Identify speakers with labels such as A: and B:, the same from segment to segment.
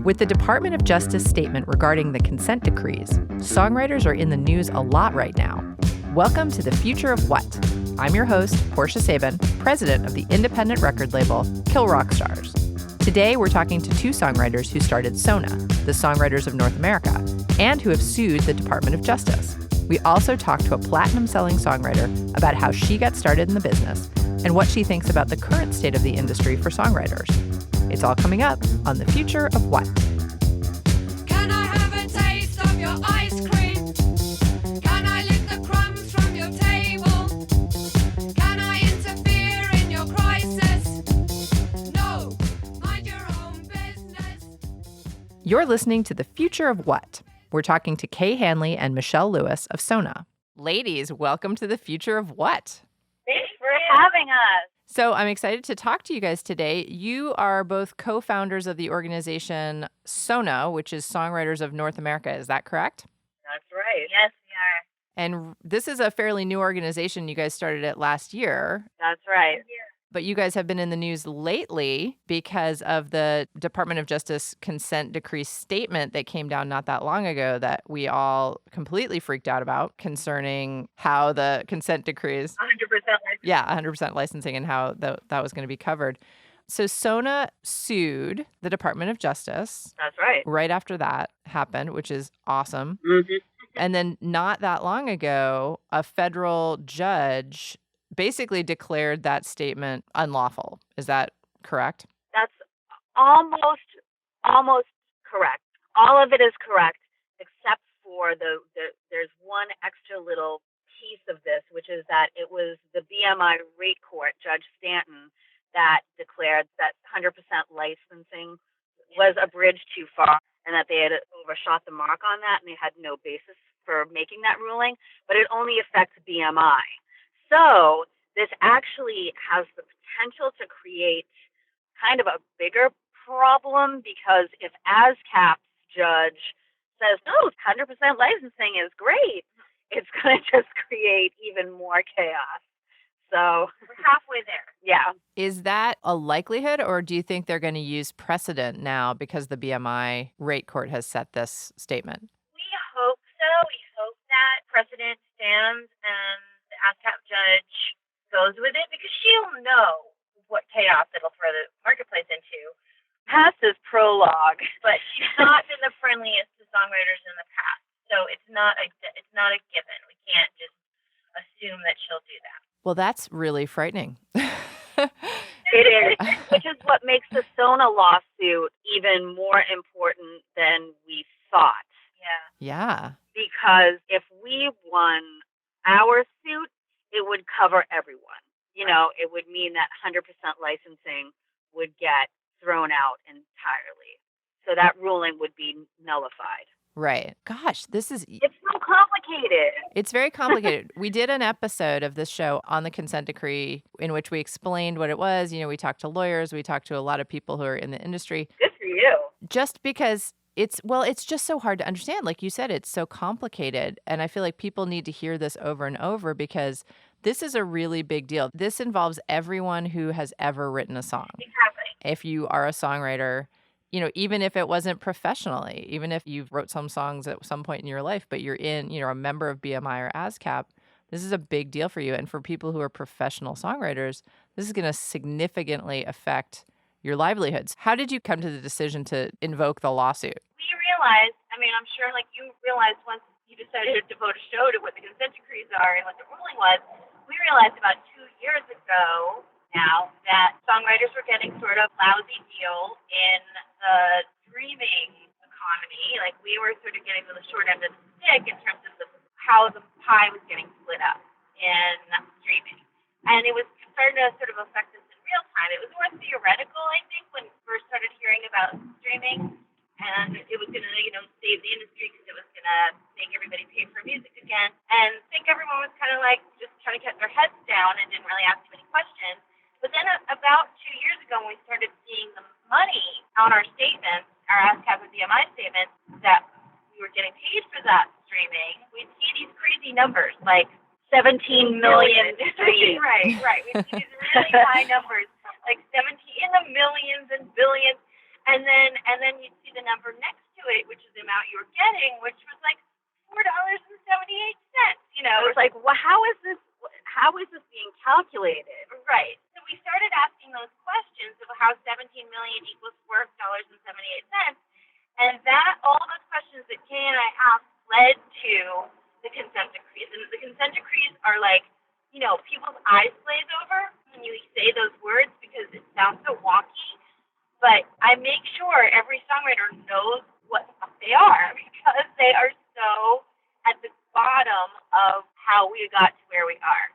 A: With the Department of Justice statement regarding the consent decrees, songwriters are in the news a lot right now. Welcome to The Future of What? I'm your host, Portia Sabin, president of the independent record label Kill Rock Stars. Today, we're talking to two songwriters who started SONA, the Songwriters of North America, and who have sued the Department of Justice. We also talked to a platinum-selling songwriter about how she got started in the business and what she thinks about the current state of the industry for songwriters. It's all coming up on The Future of What?
B: Can I have a taste of your ice cream? Can I lick the crumbs from your table? Can I interfere in your crisis? No, mind your own business.
A: You're listening to The Future of What? We're talking to Kay Hanley and Michelle Lewis of SONA. Ladies, welcome to The Future of What?
C: Thanks for having us.
A: So I'm excited to talk to you guys today. You are both co-founders of the organization SONA, which is Songwriters of North America. Is that correct?
C: That's right. Yes, we are.
A: And this is a fairly new organization. You guys started it last year.
C: That's right.
A: But you guys have been in the news lately because of the Department of Justice consent decree statement that came down not that long ago that we all completely freaked out about concerning how the consent decrees...
C: 100% licensing.
A: Yeah, 100% licensing and how that was going to be covered. So SONA sued the Department of Justice.
C: That's right.
A: Right after that happened, which is awesome.
C: Mm-hmm.
A: And then not that long ago, a federal judge basically declared that statement unlawful. Is that correct?
C: That's almost correct. All of it is correct, except for there's one extra little piece of this, which is that it was the BMI rate court, Judge Stanton, that declared that 100% licensing was a bridge too far and that they had overshot the mark on that and they had no basis for making that ruling, but it only affects BMI. So this actually has the potential to create kind of a bigger problem because if ASCAP's judge says, no, 100% licensing is great, it's going to just create even more chaos. So we're halfway there. Yeah.
A: Is that a likelihood, or do you think they're going to use precedent now because the BMI rate court has set this statement?
D: We hope so. We hope that precedent stands and the ASCAP judge goes with it because she'll know what chaos it'll throw the marketplace into.
C: Past is prologue.
D: But she's not been the friendliest to songwriters in the past. So it's not a given. We can't just assume that she'll do that.
A: Well, that's really frightening.
C: It is, which is what makes the SONA lawsuit even more important than we thought.
D: Yeah.
A: Yeah.
C: Because if we won our suit, it would cover everyone. You know, it would mean that 100% licensing would get thrown out entirely. So that ruling would be nullified.
A: Right. Gosh,
C: It's so complicated.
A: It's very complicated. We did an episode of this show on the consent decree in which we explained what it was. You know, we talked to lawyers. We talked to a lot of people who are in the industry.
C: Good for you.
A: Just because it's just so hard to understand. Like you said, it's so complicated. And I feel like people need to hear this over and over because this is a really big deal. This involves everyone who has ever written a song.
D: Exactly.
A: If you are a songwriter, you know, even if it wasn't professionally, even if you've wrote some songs at some point in your life, but you're a member of BMI or ASCAP, this is a big deal for you. And for people who are professional songwriters, this is going to significantly affect your livelihoods. How did you come to the decision to invoke the lawsuit?
D: We realized, I'm sure like you realized once you decided to devote a show to what the consent decrees are and what the ruling was, we realized about 2 years ago now that songwriters were getting sort of lousy deal in the streaming economy. Like we were sort of getting to the short end of the stick in terms of how the pie was getting split up in streaming. And it was starting to sort of affect us in real time. It was more theoretical, I think, when we first started hearing about streaming. And it was going to, save the industry because it was going to make everybody pay for music again. And I think everyone was kind of like just trying to get their heads down and didn't really ask too many questions. But then about 2 years ago, when we started seeing the money on our statements, our ASCAP and BMI statements, that we were getting paid for that streaming, we'd see these crazy numbers, like 17 million streams. Right. We'd see these really high numbers, like 17 in the millions and billions. And then you'd see the the number next to it, which is the amount you were getting, which was like $4.78.
C: It was like, well, how is this being calculated?
D: Right. So we started asking those questions of how 17 million equals $4.78, and that all those questions that Kay and I asked led to the consent decrees. And the consent decrees are like, people's eyes glaze over when you say those words because it sounds so wonky. But I make sure every songwriter knows what they are because they are so at the bottom of how we got to where we are.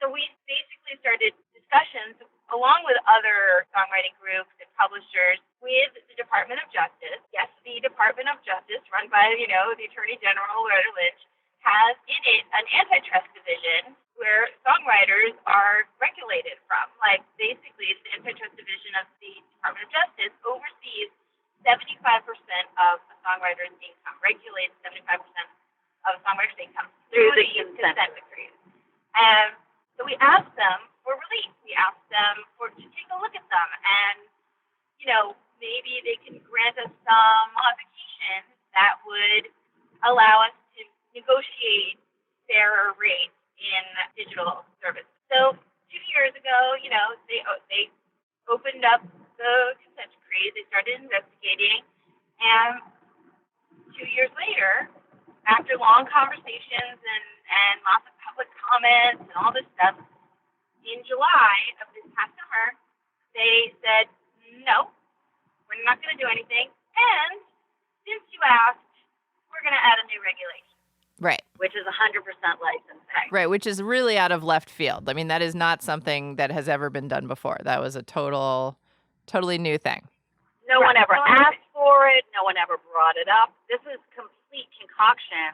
D: So we basically started discussions along with other songwriting groups and publishers with the Department of Justice. Yes, the Department of Justice, run by, the Attorney General, Loretta Lynch, has in it an antitrust division where songwriters are regulated from. Like, basically, the antitrust division of the Department of Justice oversees 75% of a songwriter's income, regulates 75% of a songwriter's income through the consent decrees. So we asked them for relief. We asked them to take a look at them and, maybe they can grant us some modifications that would allow us to negotiate fairer rates in digital services. So 2 years ago, they opened up the consent decree. They started investigating, and 2 years later, after long conversations and lots of public comments and all this stuff, in July of this past summer, they said, no, we're not going to do anything. And since you asked, we're going to add a new regulation.
A: Right.
C: Which is 100% licensing.
A: Right, which is really out of left field. I mean, that is not something that has ever been done before. That was a totally new thing.
C: No one ever asked for it. No one ever brought it up. This is complete concoction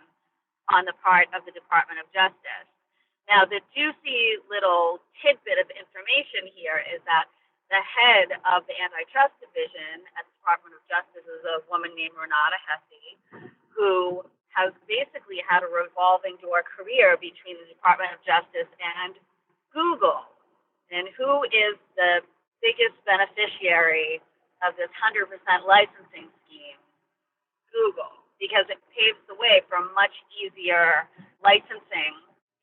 C: on the part of the Department of Justice. Now, the juicy little tidbit of information here is that the head of the antitrust division at the Department of Justice is a woman named Renata Hesse, who has basically had a revolving door career between the Department of Justice and Google. And who is the biggest beneficiary of this 100% licensing scheme? Google, because it paves the way for a much easier licensing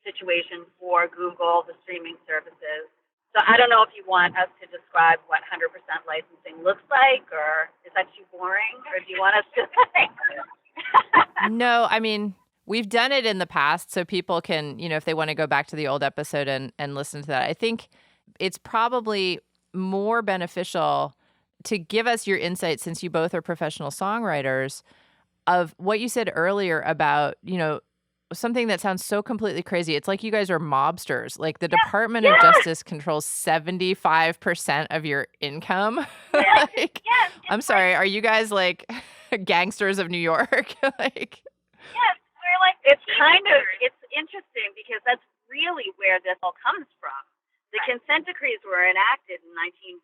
C: situation for Google, the streaming services. So I don't know if you want us to describe what 100% licensing looks like, or is that too boring, or do you want us to
A: No, I mean, we've done it in the past, so people can, if they want to go back to the old episode and listen to that. I think it's probably more beneficial to give us your insight, since you both are professional songwriters, of what you said earlier about, something that sounds so completely crazy. It's like you guys are mobsters. Like the Department of Justice controls 75% of your income. I'm sorry, are you guys like gangsters of New York?
D: Yes, we're like
C: it's interesting because that's really where this all comes from. The consent decrees were enacted in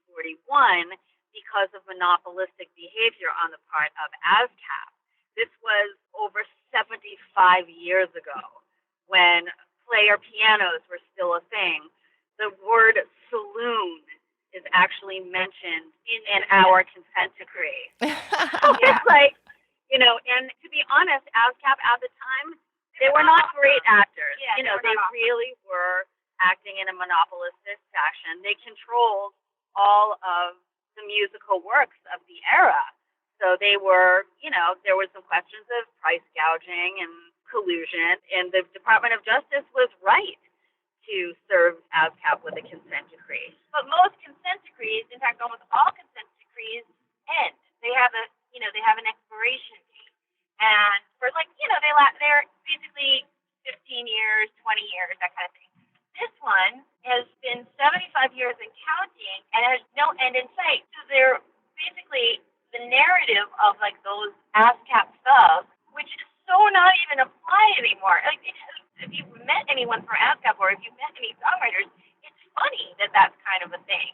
C: 1941 because of monopolistic behavior on the part of ASCAP. This was over 75 years ago when player pianos were still a thing. The word saloon is actually mentioned in our consent decree. It's like, and to be honest, ASCAP at the time, they were not great actors.
D: Yeah,
C: they really were acting in a monopolistic fashion. They controlled all of the musical works of the era. So they were, there were some questions of price gouging and collusion, and the Department of Justice was right to serve ASCAP with a consent decree.
D: But most consent decrees, in fact, almost all consent decrees end. They have an expiration date, and for they're basically 15 years, 20 years, that kind of thing. This one has been 75 years and counting, and has no end in sight. So they're basically the narrative of like those ASCAP subs, which is so not even apply anymore. Like, if you've met anyone from ASCAP or if you've met any songwriters, it's funny that that's kind of a thing.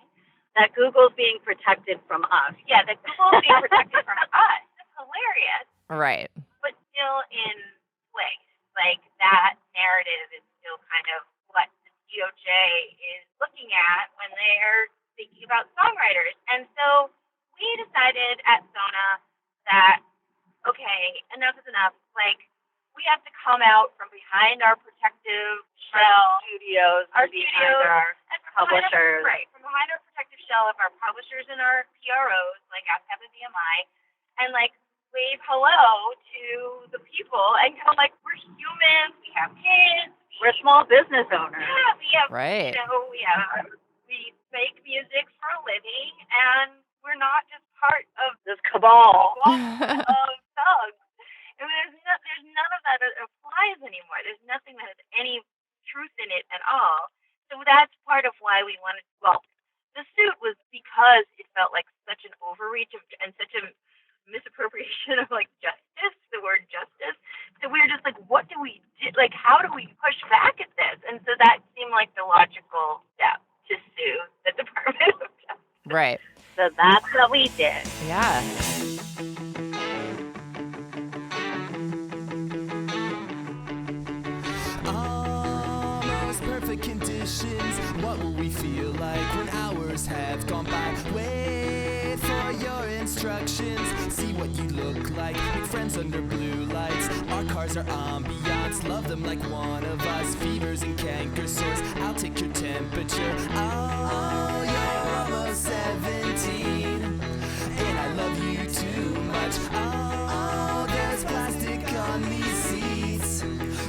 C: That Google's being protected from us.
D: Yeah, that Google's being protected from us. That's hilarious.
A: Right.
D: But still in place. Like, that narrative is still kind of what the DOJ is looking at when they're thinking about songwriters. And so we decided at SONA that, okay, enough is enough. Like, we have to come out from behind our protective shell.
C: Our studios,
D: and from
C: publishers.
D: From behind our protective shell of our publishers and our PROs, like ASCAP and BMI, and, like, wave hello to the people and go, like, we're humans, we have kids.
C: We're small business owners.
D: Yeah, we have,
A: Right.
D: we make music for a living, and we're not just part of
C: This cabal.
D: of thugs. I mean, there's none of that applies anymore. There's nothing that has any truth in it at all. So that's part of why we wanted. Well, the suit was because it felt like such an overreach and such a misappropriation of, like, justice, the word justice. So we were just like, what do we do? Like, how do we push back at this? And so that seemed like the logical step to sue the Department of Justice.
A: Right.
C: So that's what we did.
A: Yeah.
E: Almost perfect conditions. What will we feel like when hours have gone by? Wait for your instructions. See what you look like. Make friends under blue lights. Our cars are ambiance. Love them like one of us. Fevers and canker sores. I'll take your temperature. Oh, you're almost 17. And I love you too much. Oh, there's plastic on these seats.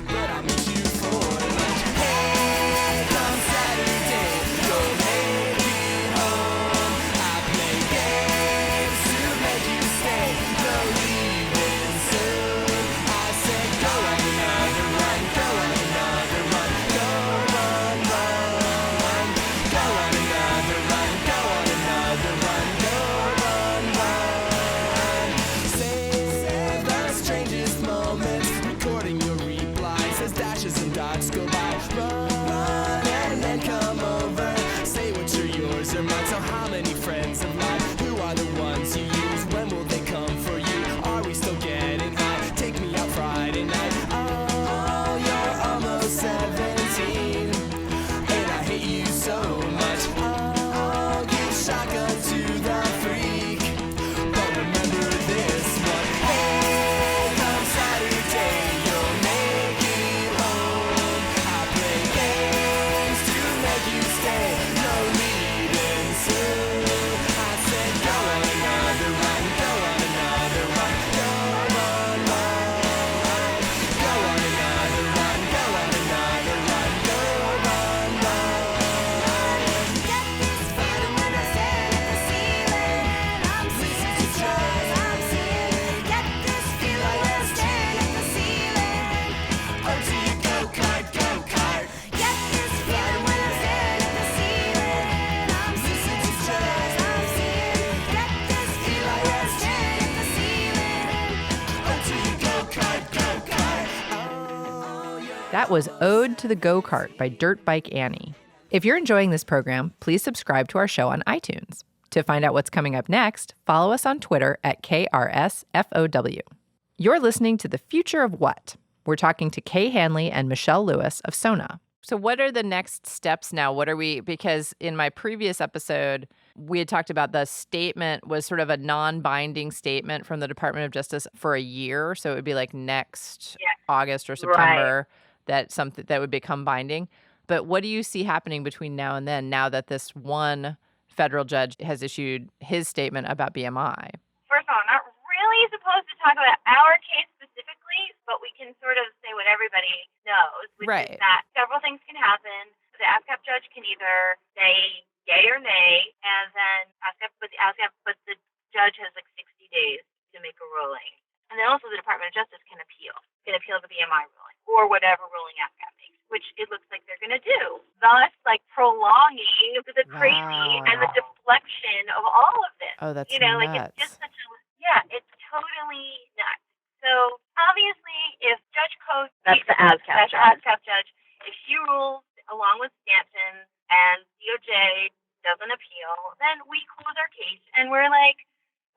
E: But I'll meet you for lunch. Hey, come Saturday, you'll make it home. I play games to make you stay. No leaving soon. I said go on another run, go on another run, go run, run. Go on another run, go on another run, go run, run. Save the strangest moments, recording your replies as dashes and dots go by. Run and then come over. Say what you're yours or mine. So how many friends of mine? Who are the ones you use? When will they come for you? Are we still getting high? Take me out Friday night. Oh, you're almost 17. And I hate you so much. Oh, give shotgun to the freak. But remember this one. Hey, come Saturday, you'll make it home. I play games to make you stay. No leaving soon. I said go on another run, go on another run, go run, run. Go on another run, go on another run, go run, run. Get this feeling when I stare at the ceiling. I'm ceasing to try, I'm seeing. Get this feeling when I stare at the ceiling. Oh, to your go-kart, go-kart. Get this feeling when I stare at the ceiling. I'm ceasing to try, I'm seeing. Get this feeling when I stare at the ceiling. Oh, to your go-kart, go-kart. Oh, yeah.
A: That was Ode to the Go-Kart by Dirt Bike Annie. If you're enjoying this program, please subscribe to our show on iTunes. To find out what's coming up next, follow us on Twitter at KRSFOW. You're listening to The Future of What? We're talking to Kay Hanley and Michelle Lewis of SONA. So what are the next steps now? Because in my previous episode, we had talked about the statement was sort of a non-binding statement from the Department of Justice for a year. So it would be like next August or September that would become binding. But what do you see happening between now and then, now that this one federal judge has issued his statement about BMI?
D: First of all, I'm not really supposed to talk about our case specifically, but we can sort of say what everybody knows, which
A: Right.
D: is that several things can happen. The ASCAP judge can either say yay or nay, and then but the judge has like 60 days to make a ruling. And then also the Department of Justice can appeal the BMI ruling or whatever ruling ASCAP makes, which it looks like they're going to do, thus like prolonging the crazy and the deflection of all of this.
A: Oh, that's
D: like
A: nuts.
D: it's just it's totally nuts. So obviously, if Judge Coates,
C: That's the ASCAP judge.
D: if she rules along with Stanton and DOJ doesn't appeal, then we close our case and we're like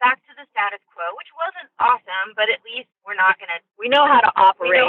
D: back to the status quo, which wasn't awesome, but at least we're not gonna.
C: We know how to operate.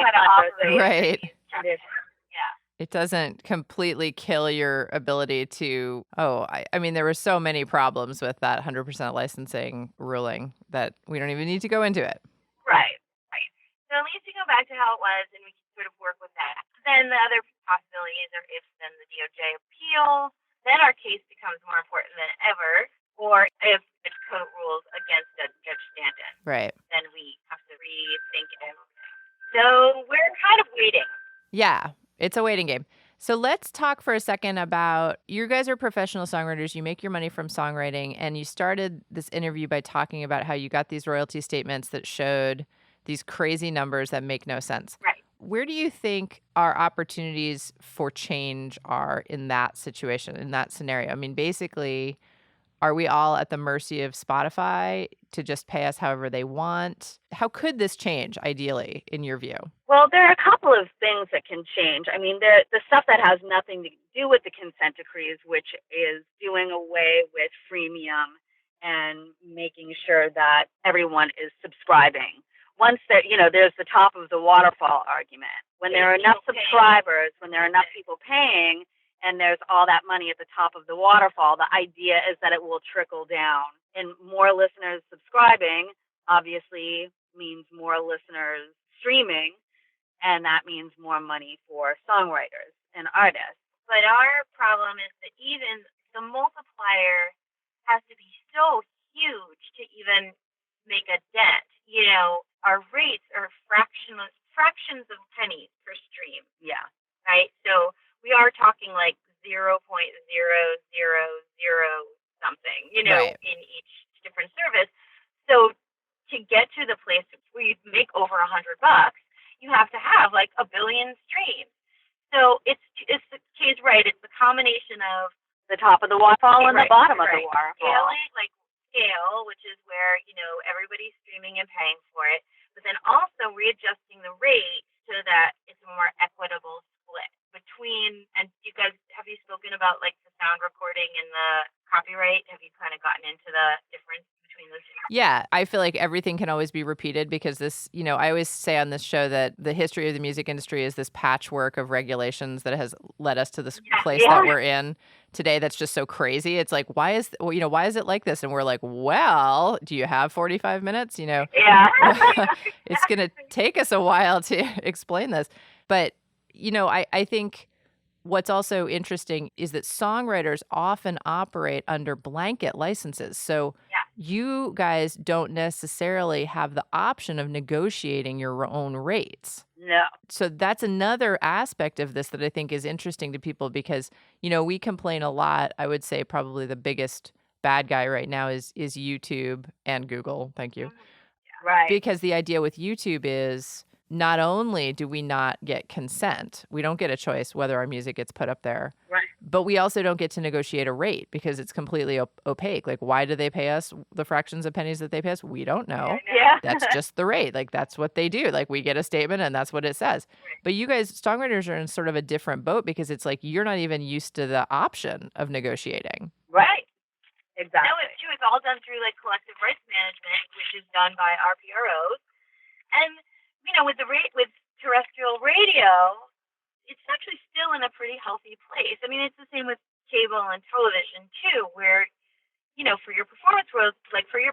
A: Right.
D: Yeah.
A: It doesn't completely kill your ability to, I mean, there were so many problems with that 100% licensing ruling that we don't even need to go into it.
D: Right, right. So at least you go back to how it was, and we can sort of work with that. Then the other possibilities are if then the DOJ appeals, then our case becomes more important than ever. Or if the code rules against Judge Stanton,
A: Right.
D: then we have to rethink everything. So we're kind of waiting.
A: Yeah, it's a waiting game. So let's talk for a second about, you guys are professional songwriters. You make your money from songwriting, and you started this interview by talking about how you got these royalty statements that showed these crazy numbers that make no sense.
D: Right.
A: Where do you think our opportunities for change are in that situation, in that scenario? I mean, basically, are we all at the mercy of Spotify to just pay us however they want? How could this change, ideally, in your view?
C: Well, there are a couple of things that can change. I mean, the stuff that has nothing to do with the consent decrees, which is doing away with freemium and making sure that everyone is subscribing. Once there, there's the top of the waterfall argument. When there are enough subscribers, when there are enough people paying, and there's all that money at the top of the waterfall, the idea is that it will trickle down. And more listeners subscribing obviously means more listeners streaming, and that means more money for songwriters and artists.
D: But our problem is that even the multiplier has to be so huge to even make a dent. Our rates are fractions of pennies per stream.
C: Yeah.
D: Right? So we are talking like 0.0000 something,
A: Right.
D: in each different service. So to get to the place where you make over $100, you have to have like 1 billion streams. So it's Kay's right. It's the combination of
C: The top of the waterfall and the bottom of the
D: right.
C: waterfall.
D: Scale, which is where, everybody's streaming and paying for it, but then also readjusting the rate so that it's a more equitable split between, and you guys, have you spoken about like the sound recording and the copyright? Have you kind of gotten into the difference between those two?
A: Yeah, I feel like everything can always be repeated because this, I always say on this show that the history of the music industry is this patchwork of regulations that has led us to this place that we're in today that's just so crazy. It's like, why is it like this? And we're like, well, do you have 45 minutes?
C: Yeah.
A: It's going to take us a while to explain this. But, I think what's also interesting is that songwriters often operate under blanket licenses. So you guys don't necessarily have the option of negotiating your own rates.
C: No.
A: So that's another aspect of this that I think is interesting to people because, we complain a lot. I would say probably the biggest bad guy right now is YouTube and Google. Thank you.
C: Right.
A: Because the idea with YouTube is not only do we not get consent, we don't get a choice whether our music gets put up there,
C: Right.
A: but we also don't get to negotiate a rate because it's completely opaque. Like, why do they pay us the fractions of pennies that they pay us? We don't know.
C: Yeah.
A: That's just the rate. Like, that's what they do. Like, we get a statement and that's what it says. But you guys, songwriters, are in sort of a different boat because it's like you're not even used to the option of negotiating.
C: Right. Exactly.
D: No, it's true. It's all done through like collective rights management, which is done by our PROs. And with terrestrial radio, it's actually still in a pretty healthy place. I mean, it's the same with cable and television too, where for your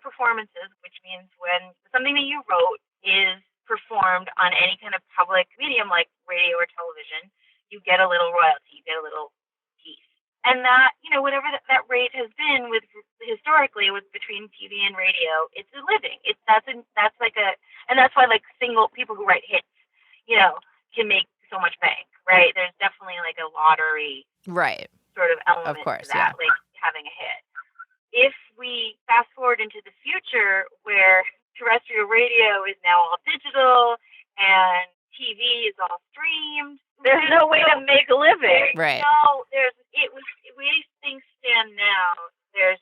D: performances, which means when something that you wrote is performed on any kind of public medium like radio or television, you get a little royalty, you get a little piece. And that, whatever that rate has been historically between TV and radio, it's a living. And that's why like single people who write hits, can make so much bank, right? There's definitely like a lottery
A: Right.
D: sort of element
A: Of course,
D: to that, like having a hit. If we fast forward into the future where terrestrial radio is now all digital and TV is all streamed,
C: There's no way to make a living.
A: Right.
D: No, way things stand now, there's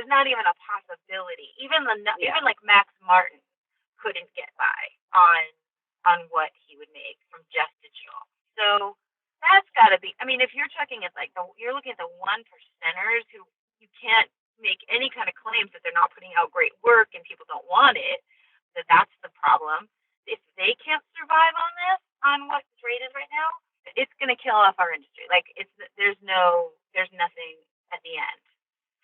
D: not even a possibility. Even like Max Martin couldn't get by on what he would make from just digital. So that's got to be. I mean, if you're talking at you're looking at the 1%ers who you can't make any kind of claims that they're not putting out great work and people don't want it, that's the problem. If they can't survive on what this rate is right now, it's going to kill off our industry. Like there's nothing at the end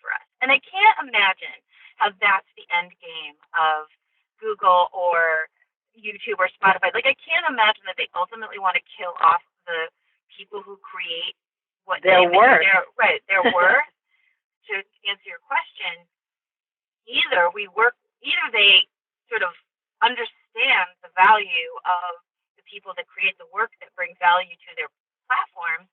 D: for us. And I can't imagine how that's the end game of Google or YouTube or Spotify. Like I can't imagine that they ultimately want to kill off the people who create what
C: Their work.
D: Their work. To answer your question, either they sort of understand the value of the people that create the work that bring value to their platforms,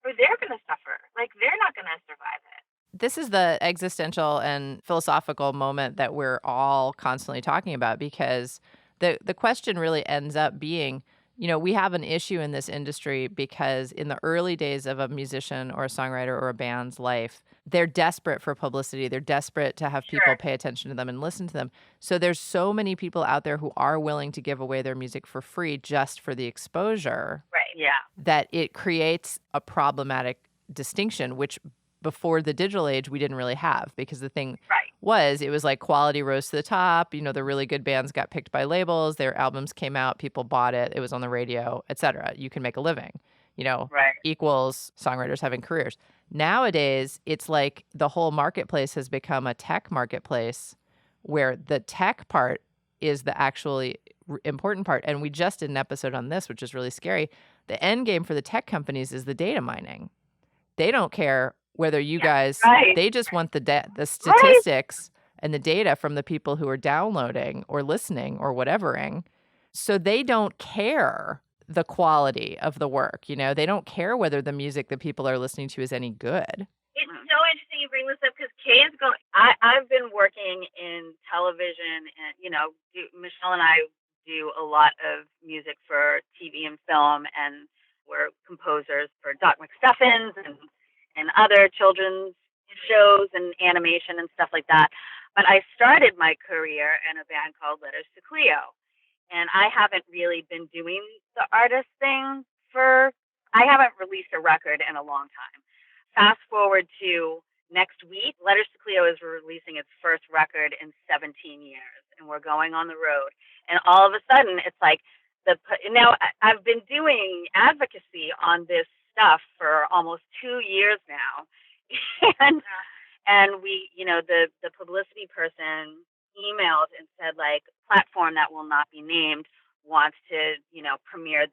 D: or they're going to suffer. Like they're not going to survive it.
A: This is the existential and philosophical moment that we're all constantly talking about, because the question really ends up being, we have an issue in this industry because in the early days of a musician or a songwriter or a band's life, they're desperate for publicity. They're desperate to have people pay attention to them and listen to them. So there's so many people out there who are willing to give away their music for free just for the exposure.
D: Right.
C: Yeah.
A: That it creates a problematic distinction, which before the digital age, we didn't really have, because the thing it was like quality rose to the top. The really good bands got picked by labels. Their albums came out. People bought it. It was on the radio, etc. You can make a living, equals songwriters having careers. Nowadays, it's like the whole marketplace has become a tech marketplace where the tech part is the actually important part. And we just did an episode on this, which is really scary. The end game for the tech companies is the data mining. They don't care whether you guys, they just want the statistics and the data from the people who are downloading or listening or whatevering. So they don't care the quality of the work. They don't care whether the music that people are listening to is any good.
D: It's so interesting you bring this up because Kay is going.
C: I've been working in television, and Michelle and I do a lot of music for TV and film, and we're composers for Doc McStuffins and other children's shows and animation and stuff like that. But I started my career in a band called Letters to Cleo. And I haven't really been doing the artist thing I haven't released a record in a long time. Fast forward to next week, Letters to Cleo is releasing its first record in 17 years, and we're going on the road. And all of a sudden, it's like, now I've been doing advocacy on this stuff for almost 2 years now. and we, the publicity person emailed and said, like, platform that will not be named wants to, premiere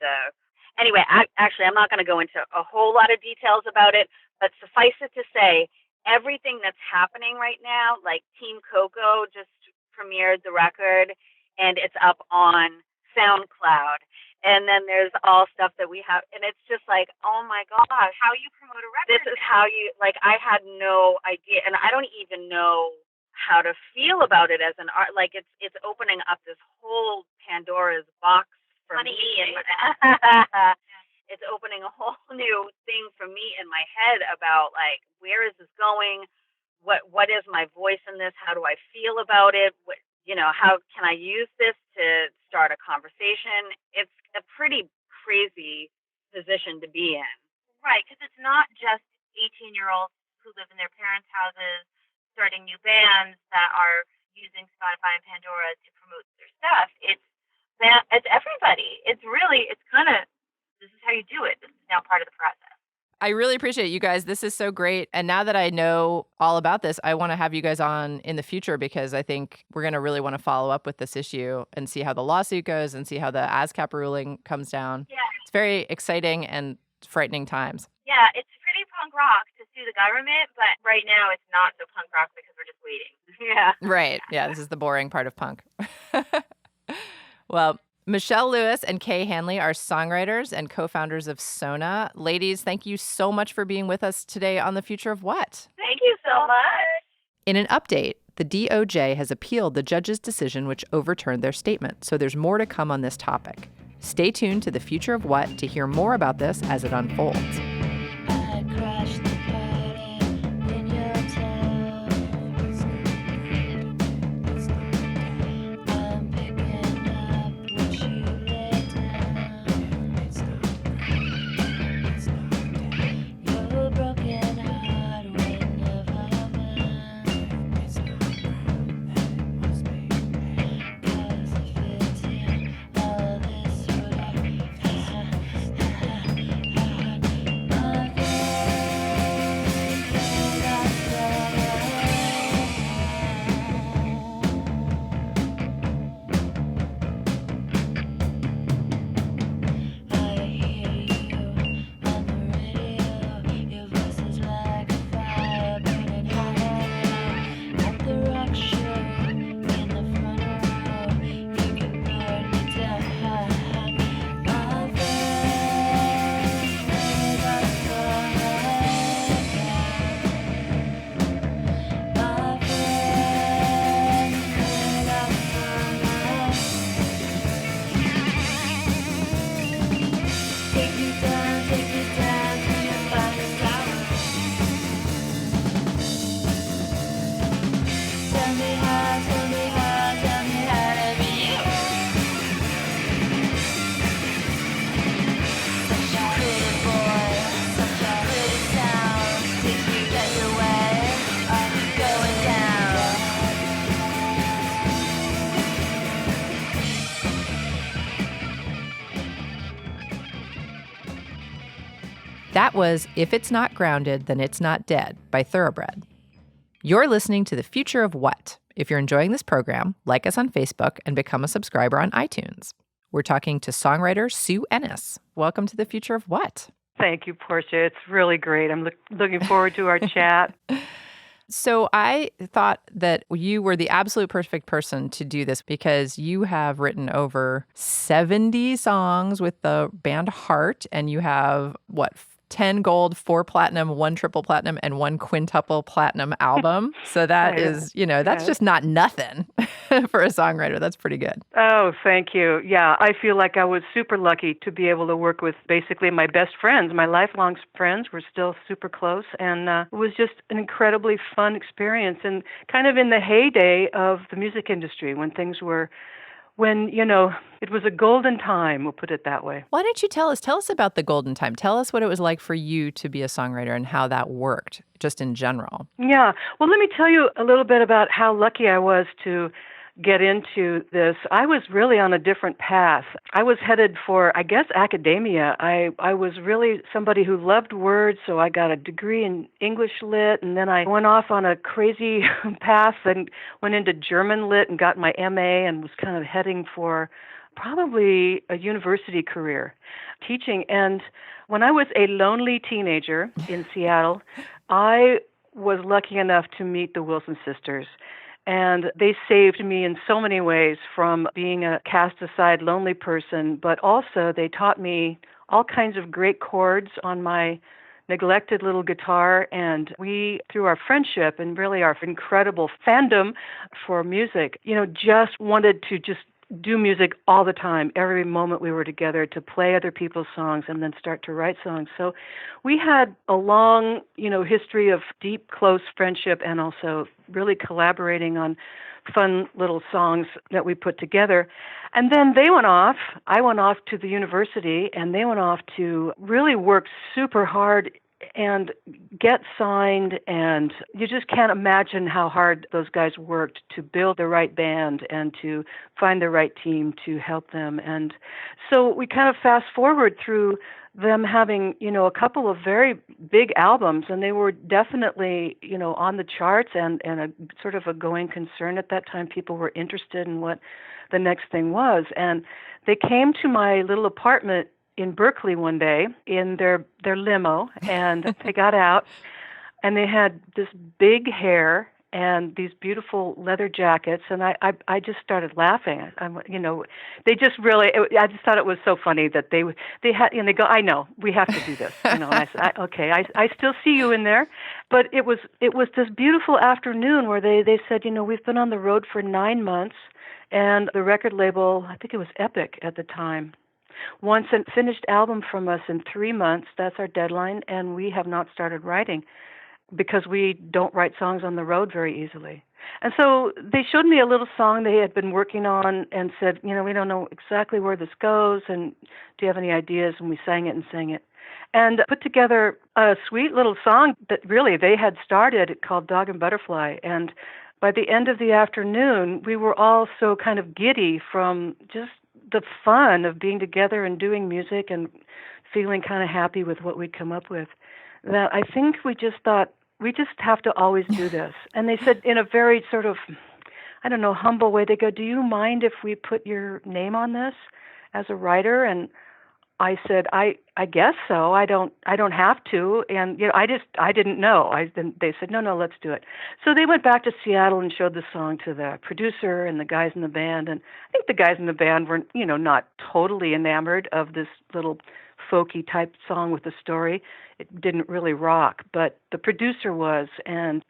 C: anyway, I'm not going to go into a whole lot of details about it, but suffice it to say, everything that's happening right now, like Team Coco just premiered the record and it's up on SoundCloud. And then there's all stuff that we have, and it's just like, oh my gosh,
D: how you promote a record.
C: This is how I had no idea, and I don't even know how to feel about it as an art. Like it's opening up this whole Pandora's box for me. It's opening a whole new thing for me in my head about, like, where is this going? What is my voice in this? How do I feel about it? How can I use this to start a conversation? It's a pretty crazy position to be in.
D: Right, because it's not just 18-year-olds who live in their parents' houses starting new bands that are using Spotify and Pandora to promote their stuff. It's everybody. This is how you do it. This is now part of the process.
A: I really appreciate it, you guys. This is so great. And now that I know all about this, I want to have you guys on in the future, because I think we're going to really want to follow up with this issue and see how the lawsuit goes and see how the ASCAP ruling comes down.
D: Yeah.
A: It's very exciting and frightening times.
D: Yeah, it's pretty punk rock to sue the government, but right now it's not so punk rock because we're just waiting.
C: Yeah.
A: Right. Yeah, this is the boring part of punk. Well, Michelle Lewis and Kay Hanley are songwriters and co-founders of SONA. Ladies, thank you so much for being with us today on The Future of What?
D: Thank you so much.
A: In an update, the DOJ has appealed the judge's decision which overturned their statement, so there's more to come on this topic. Stay tuned to The Future of What to hear more about this as it unfolds.
F: I crashed the party in your town. I'm picking up what you laid down. Your broken heart will never mend. 'Cause if it's in all this would
A: That was If It's Not Grounded, Then It's Not Dead by Thoroughbred. You're listening to The Future of What? If you're enjoying this program, like us on Facebook and become a subscriber on iTunes. We're talking to songwriter Sue Ennis. Welcome to The Future of What?
G: Thank you, Portia. It's really great. I'm looking forward to our chat.
A: So I thought that you were the absolute perfect person to do this because you have written over 70 songs with the band Heart, and you have, 10 gold, 4 platinum, 1 triple platinum, and 1 quintuple platinum album. So that is, that's just not nothing for a songwriter. That's pretty good.
G: Oh, thank you. Yeah, I feel like I was super lucky to be able to work with basically my best friends, my lifelong friends. We're still super close. And it was just an incredibly fun experience and kind of in the heyday of the music industry when it was a golden time, we'll put it that way.
A: Why don't you tell us about the golden time? Tell us what it was like for you to be a songwriter and how that worked, just in general.
G: Yeah. Well, let me tell you a little bit about how lucky I was to get into this. I was really on a different path. I was headed for, I guess, academia. I was really somebody who loved words, so I got a degree in English lit, and then I went off on a crazy path and went into German lit and got my MA and was kind of heading for probably a university career, teaching. And when I was a lonely teenager in Seattle, I was lucky enough to meet the Wilson sisters. And they saved me in so many ways from being a cast-aside lonely person, but also they taught me all kinds of great chords on my neglected little guitar, and we, through our friendship and really our incredible fandom for music, just wanted to just do music all the time, every moment we were together, to play other people's songs and then start to write songs. So we had a long, history of deep, close friendship and also really collaborating on fun little songs that we put together. And then they went off. I went off to the university, and they went off to really work super hard and get signed, and you just can't imagine how hard those guys worked to build the right band and to find the right team to help them. And so we kind of fast forward through them having, a couple of very big albums, and they were definitely, on the charts and a sort of a going concern at that time. People were interested in what the next thing was. And they came to my little apartment in Berkeley one day in their limo, and they got out, and they had this big hair and these beautiful leather jackets, and I just started laughing. They just really, I just thought it was so funny that they had, and they go, I know, we have to do this, and I said, okay, I still see you in there, but it was this beautiful afternoon where they said, we've been on the road for 9 months, and the record label, I think it was Epic at the time, wants a finished album from us in 3 months. That's our deadline, and we have not started writing because we don't write songs on the road very easily. And so they showed me a little song they had been working on and said, we don't know exactly where this goes, and do you have any ideas? And we sang it and put together a sweet little song that really they had started called Dog and Butterfly. And by the end of the afternoon, we were all so kind of giddy from just the fun of being together and doing music and feeling kind of happy with what we'd come up with, that I think we just thought, we just have to always do this. And they said in a very sort of, humble way, they go, do you mind if we put your name on this as a writer? And I said, I guess so. I don't have to. And, I didn't know. They said, no, let's do it. So they went back to Seattle and showed the song to the producer and the guys in the band. And I think the guys in the band were, not totally enamored of this little folky type song with a story. It didn't really rock, but the producer was. And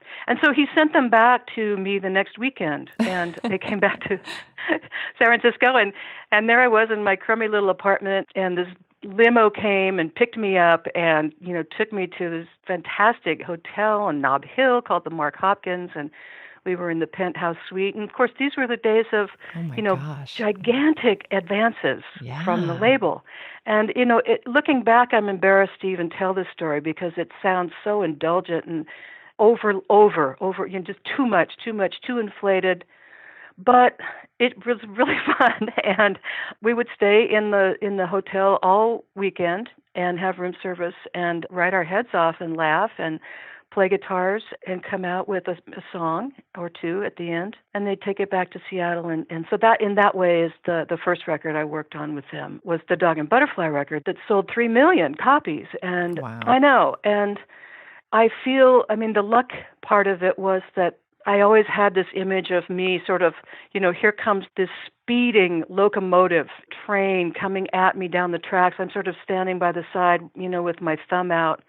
G: so he sent them back to me the next weekend, and they came back to San Francisco, and there I was in my crummy little apartment, and this limo came and picked me up and, took me to this fantastic hotel on Nob Hill called the Mark Hopkins, and we were in the penthouse suite. And of course, these were the days of, gigantic advances from the label. And, looking back, I'm embarrassed to even tell this story because it sounds so indulgent and over, just too much, too inflated. But it was really fun, and we would stay in the hotel all weekend. and have room service and write our heads off and laugh and play guitars and come out with a song or two at the end, and they take it back to Seattle. And so that, in that way, is the first record I worked on with them was the Dog and Butterfly record that sold 3 million copies. And
A: Wow.
G: I know. And I feel, I mean, the luck part of it was that I always had this image of me sort of, here comes this speeding locomotive train coming at me down the tracks. I'm sort of standing by the side, with my thumb out.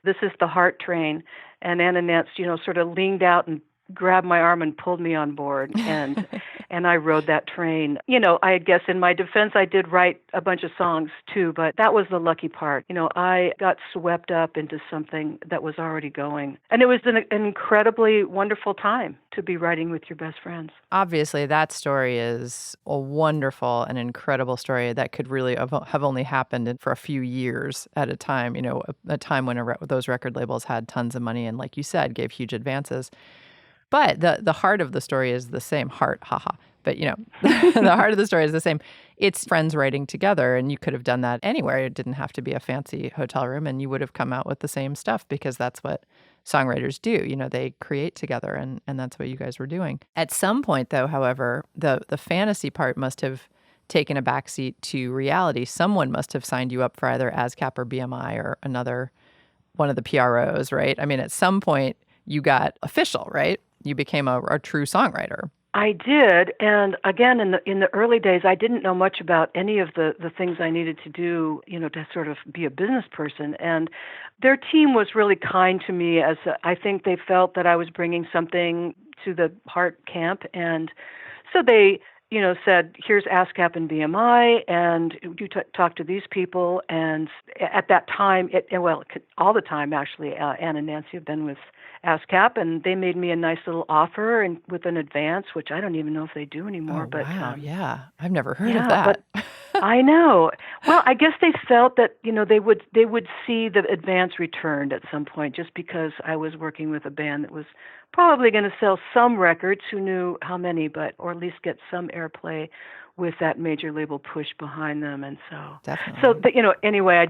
G: This is the Heart Train. And Anna Nance, sort of leaned out and grabbed my arm and pulled me on board. And and I rode that train. I guess in my defense, I did write a bunch of songs too, but that was the lucky part. I got swept up into something that was already going. And it was an incredibly wonderful time to be writing with your best friends.
A: Obviously, that story is a wonderful and incredible story that could really have only happened for a few years at a time, a time when those record labels had tons of money and, like you said, gave huge advances. But the heart of the story is the same. Heart, haha. But, the heart of the story is the same. It's friends writing together, and you could have done that anywhere. It didn't have to be a fancy hotel room, and you would have come out with the same stuff because that's what songwriters do. They create together, and that's what you guys were doing. At some point, though, however, the fantasy part must have taken a backseat to reality. Someone must have signed you up for either ASCAP or BMI or another one of the PROs, right? I mean, at some point, you got official, right? You became a true songwriter.
G: I did, and again, in the early days, I didn't know much about any of the things I needed to do, to sort of be a business person. And their team was really kind to me, I think they felt that I was bringing something to the Heart Camp, and so they, said, here's ASCAP and BMI, and you talk to these people. And at that time, all the time actually, Ann and Nancy have been with ASCAP, and they made me a nice little offer and with an advance, which I don't even know if they do anymore.
A: Oh, wow, yeah. I've never heard of that.
G: But I know. Well, I guess they felt that, they would see the advance returned at some point, just because I was working with a band that was probably going to sell some records, who knew how many, or at least get some airplay with that major label push behind them. And so,
A: definitely.
G: Anyway, I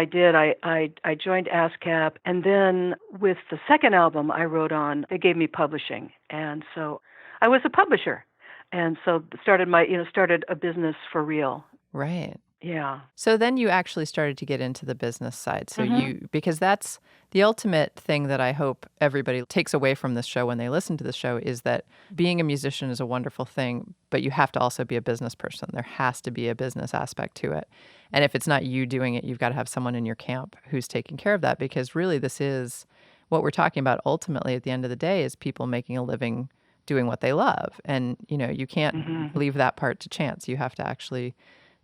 G: did. I joined ASCAP, and then with the second album I wrote on, they gave me publishing, and so I was a publisher, and so started a business for real.
A: Right.
G: Yeah.
A: So then you actually started to get into the business side. So because that's the ultimate thing that I hope everybody takes away from this show when they listen to the show, is that being a musician is a wonderful thing, but you have to also be a business person. There has to be a business aspect to it. And if it's not you doing it, you've got to have someone in your camp who's taking care of that, because really this is what we're talking about ultimately at the end of the day, is people making a living doing what they love. And, you can't leave that part to chance. You have to actually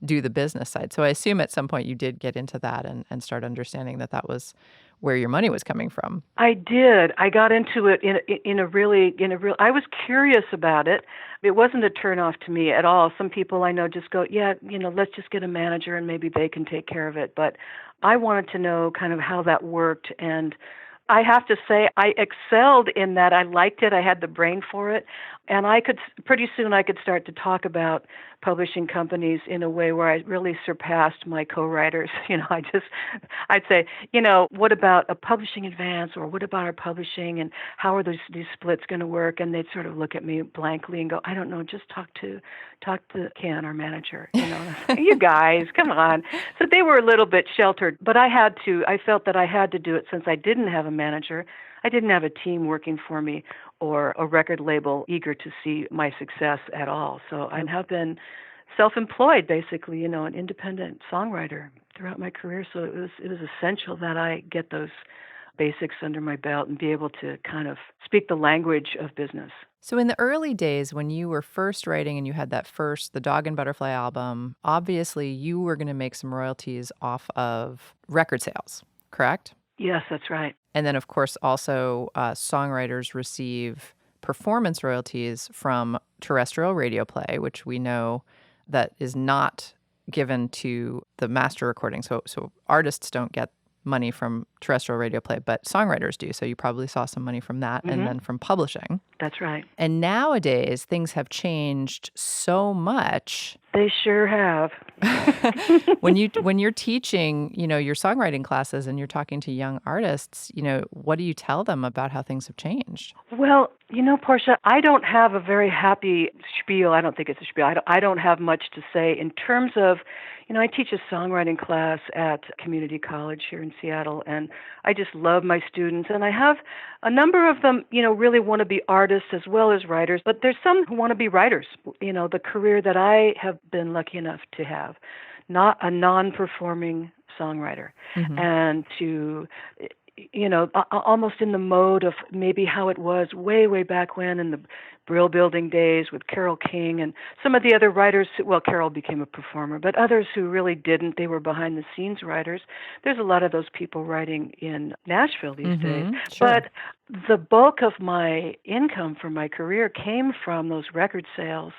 A: do the business side. So I assume at some point you did get into that and start understanding that was where your money was coming from.
G: I did. I got into it in a real, I was curious about it. It wasn't a turnoff to me at all. Some people I know just go, let's just get a manager and maybe they can take care of it. But I wanted to know kind of how that worked, and I have to say I excelled in that. I liked it. I had the brain for it. And pretty soon I could start to talk about publishing companies in a way where I really surpassed my co-writers. I'd say, what about a publishing advance, or what about our publishing, and how are these splits going to work? And they'd sort of look at me blankly and go, I don't know, just talk to Ken, our manager. You guys, come on. So they were a little bit sheltered, but I felt that I had to do it since I didn't have a manager. I didn't have a team working for me or a record label eager to see my success at all. So I have been self-employed, basically, an independent songwriter throughout my career. So it was essential that I get those basics under my belt and be able to kind of speak the language of business.
A: So in the early days when you were first writing and you had the Dog and Butterfly album, obviously you were going to make some royalties off of record sales, correct?
G: Yes, that's right.
A: And then, of course, also songwriters receive performance royalties from terrestrial radio play, which we know that is not given to the master recording. So artists don't get money from terrestrial radio play, but songwriters do. So you probably saw some money from that and then from publishing.
G: That's right.
A: And nowadays, things have changed so much
G: They sure have.
A: When you're teaching, your songwriting classes and you're talking to young artists, what do you tell them about how things have changed?
G: Well, Portia, I don't have a very happy spiel. I don't think it's a spiel. I don't have much to say in terms of, I teach a songwriting class at community college here in Seattle, and I just love my students. And I have a number of them, really want to be artists as well as writers, but there's some who want to be writers, the career that I have been lucky enough to have, not a non-performing songwriter, and to almost in the mode of maybe how it was way, way back when in the Brill Building days with Carole King and some of the other writers. Well, Carole became a performer, but others who really didn't. They were behind-the-scenes writers. There's a lot of those people writing in Nashville these days.
A: Sure.
G: But the bulk of my income from my career came from those record sales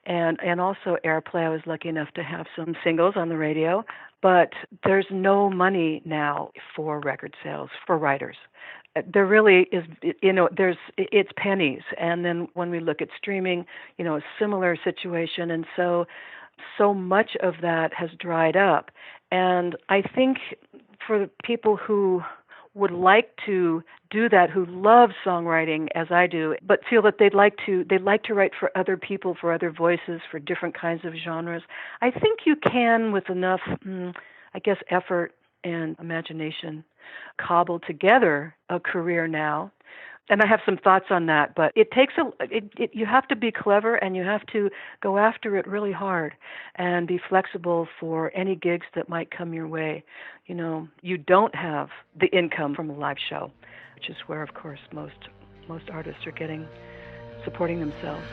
G: and also airplay. I was lucky enough to have some singles on the radio. But there's no money now for record sales for writers. There really is, it's pennies. And then when we look at streaming, a similar situation. And so much of that has dried up. And I think for the people who would like to do that, who love songwriting as I do, but feel that they'd like to write for other people, for other voices, for different kinds of genres. I think you can, with enough, effort and imagination, cobble together a career now. And I have some thoughts on that, but it takes you have to be clever and you have to go after it really hard and be flexible for any gigs that might come your way. You don't have the income from a live show, which is where, of course, most artists are supporting themselves.